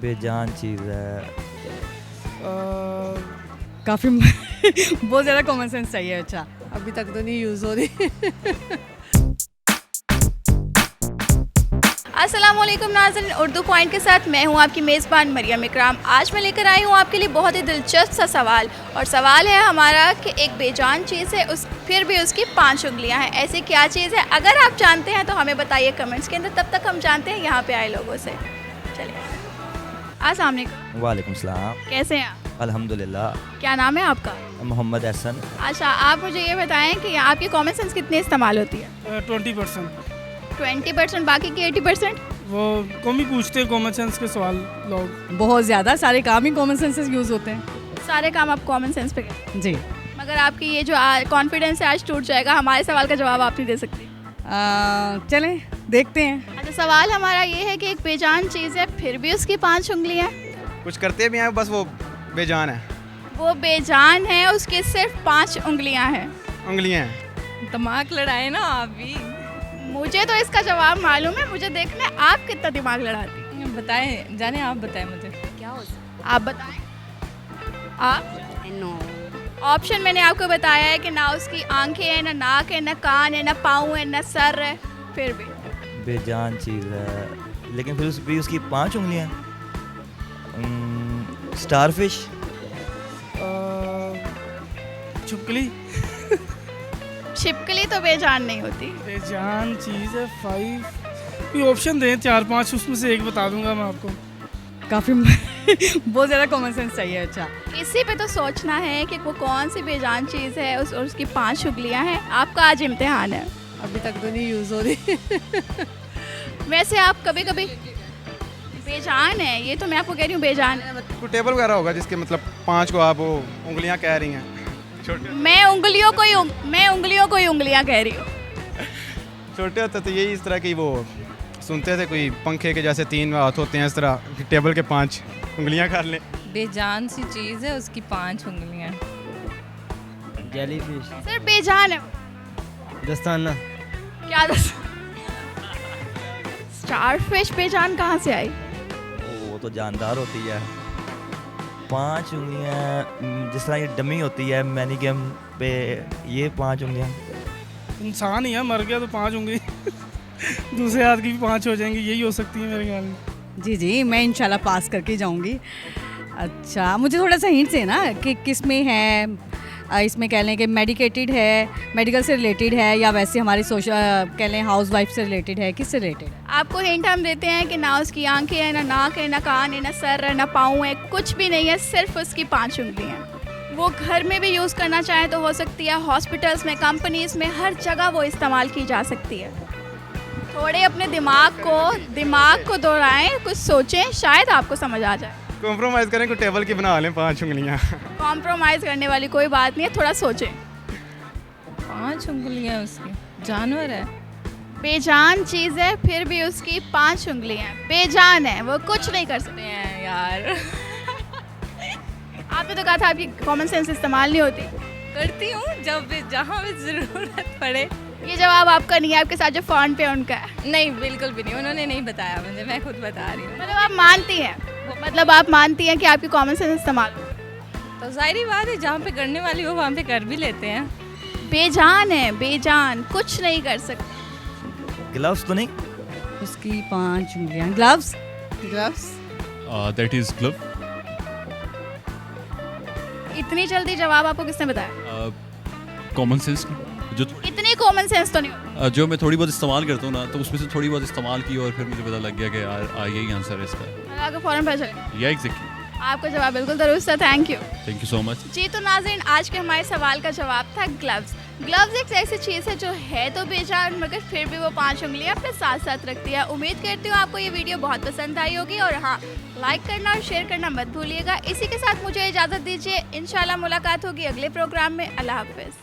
बेजान चीज़ है। काफ़ी बहुत ज़्यादा कॉमन सेंस चाहिए। अच्छा, अभी तक तो नहीं यूज़ हो रही। अस्सलाम वालेकुम नाज़रीन, उर्दू पॉइंट के साथ मैं हूं आपकी मेज़बान मरियम इकराम। आज मैं लेकर आई हूं आपके लिए बहुत ही दिलचस्प सा सवाल, और सवाल है हमारा कि एक बेजान चीज़ है फिर भी उसकी 5 उंगलियां हैं। ऐसी क्या चीज़ है? अगर आप जानते हैं तो हमें बताइए कमेंट्स के अंदर। तब तक हम जानते हैं यहाँ पे आए लोगों से। चलिए, अस्सलाम वालेकुम। वालेकुम सलाम। कैसे हैं आप? अल्हम्दुलिल्लाह। क्या नाम है आपका? मोहम्मद एहसन। अच्छा, आप मुझे ये बताएं कि आपकी कॉमन सेंस कितनी इस्तेमाल होती है? 20%। 20%, बाकी की 80%? वो कम ही पूछते हैं कॉमन सेंस के सवाल लोग। बहुत ज़्यादा सारे काम ही कॉमन सेंसेस यूज़ होते हैं। सारे काम आप कॉमन सेंस पे करते जी। हैं, मगर आपकी ये जो कॉन्फिडेंस है आज टूट जाएगा। हमारे सवाल का जवाब आप नहीं दे सकती। चलें देखते हैं। अच्छा, सवाल हमारा ये है कि एक बेजान चीज़ है फिर भी उसकी 5 उंगलियां हैं। कुछ करते भी हैं, बस वो बेजान है। वो बेजान है, उसकी सिर्फ 5 उंगलियां हैं। उंगलियां हैं। दिमाग लड़ाए ना आप भी। मुझे तो इसका जवाब मालूम है, मुझे देखना है आप कितना दिमाग लड़ाती हैं। बताएं, जाने आप बताएं मुझे क्या हो सकता आप बताएं। आप है। नो, ऑप्शन मैंने आपको बताया है कि ना उसकी आंखें हैं, ना नाक है, ना कान है, ना पाँव है, ना सर है, फिर भी बेजान चीज़ है लेकिन फिर भी उसकी 5 उंगलियां। स्टारफिश। छुपकली। छिपकली तो बेजान नहीं होती। बेजान चीज़ है 5। कोई ऑप्शन दें 4-5, उसमें से एक बता दूंगा मैं आपको। काफ़ी बहुत ज़्यादा कॉमन सेंस चाहिए। अच्छा, इसी पे तो सोचना है कि वो कौन सी बेजान चीज़ है और उसकी 5 उंगलियां हैं। आपका आज इम्तिहान है। अभी तक तो नहीं यूज़ हो रही। वैसे आप कभी कभी बेजान है, ये तो मैं आपको कह रही हूँ बेजान है। कोई टेबल वगैरह होगा जिसके मतलब 5 को आप वो उंगलियां कह रही हैं। छोटे मैं उंगलियों को ही उंगलियां कह रही हूँ। छोटे होते तो यही इस तरह की वो सुनते थे, कोई पंखे के जैसे 3 हाथ होते हैं, इस तरह टेबल के 5 उंगलियां कर लें। बेजान सी चीज़ है, उसकी 5 उंगलियां। जेलीफिश। सिर्फ बेजान है। दस्ताना। क्या स्टारफिश बेजान कहाँ से आई? वो तो जानदार होती है। 5 उंगलियां जिस तरह ये डमी होती है मैनी गेम पे, ये 5 उंगलियां। इंसान ही है, मर गया तो 5 उंगली। दूसरे हाथ की भी 5 हो जाएंगी, यही हो सकती है मेरे ख्याल में। जी जी, मैं इंशाल्लाह पास करके जाऊंगी। अच्छा, मुझे थोड़ा सा हिंट है ना कि किस में है। इसमें कह लें कि मेडिकेटेड है, मेडिकल से रिलेटेड है, या वैसे हमारी सोशल कह लें हाउस वाइफ से रिलेटेड है, किससे रिलेटेड है? आपको हिंट हम देते हैं कि ना उसकी आंखें हैं, ना नाक है, ना कान है, ना सर है, ना पाँव है, कुछ भी नहीं है, सिर्फ उसकी 5 उंगलियां हैं। वो घर में भी यूज़ करना चाहे तो हो सकती है, हॉस्पिटल्स में, कंपनीज में, हर जगह वो इस्तेमाल की जा सकती है। थोड़े अपने दिमाग को दोहराएं, कुछ सोचें, शायद आपको समझ आ जाए। कॉम्प्रोमाइज़ करें, कोई टेबल की बना लें 5 उंगलियां। कॉम्प्रोमाइज़ करने वाली कोई बात नहीं है, थोड़ा सोचें। 5 उंगलियां उसकी। जानवर है। बेजान चीज़ है फिर भी उसकी 5 उंगलियां हैं। बेजान है, वो कुछ नहीं कर सकते। हैं यार। आपने तो कहा था आपकी कॉमन सेंस इस्तेमाल नहीं होती। करती हूँ जब भी जहाँ भी ज़रूरत पड़े। ये जवाब आपका नहीं है, आपके साथ जो फ़ोन पे उनका है। नहीं, बिल्कुल भी नहीं, उन्होंने नहीं बताया मुझे, मैं खुद बता रही हूँ। मतलब आप मानती हैं कि आपकी कॉमन सेंस इस्तेमाल हो। तो जाहिर बात है, जहाँ पे करने वाली हो वहाँ पे कर भी लेते हैं। बेजान है, बेजान, कुछ नहीं कर सकते। ग्लव्स तो नहीं? उसकी 5 उंगलियां। ग्लव्स। That is glove. इतनी जल्दी जवाब आपको किसने बताया? कॉमन सेंस जो इतनी कॉमन सेंस तो नहीं होती। जो मैं थोड़ी बहुत इस्तेमाल करता हूँ ना, तो उसमें से थोड़ी बहुत इस्तेमाल की और फिर मुझे पता लग गया कि यार यही आंसर है इसका। आपको फ़ौरन पता चले। या एग्जैक्टली। आपका जवाब बिल्कुल दुरुस्त है, thank you. Thank you so much. जी, तो नाज़रीन, आज के हमारे सवाल का जवाब था ग्लव्स। ग्लव्स एक ऐसी चीज़ है जो है तो बेजान, मगर फिर भी वो 5 उंगलियां अपने साथ साथ रखती है। उम्मीद करती हूँ आपको ये वीडियो बहुत पसंद आई होगी, और हाँ, लाइक करना और शेयर करना मत भूलिएगा। इसी के साथ मुझे इजाज़त दीजिए, इंशाल्लाह मुलाकात होगी अगले प्रोग्राम में। अल्लाह हाफिज़।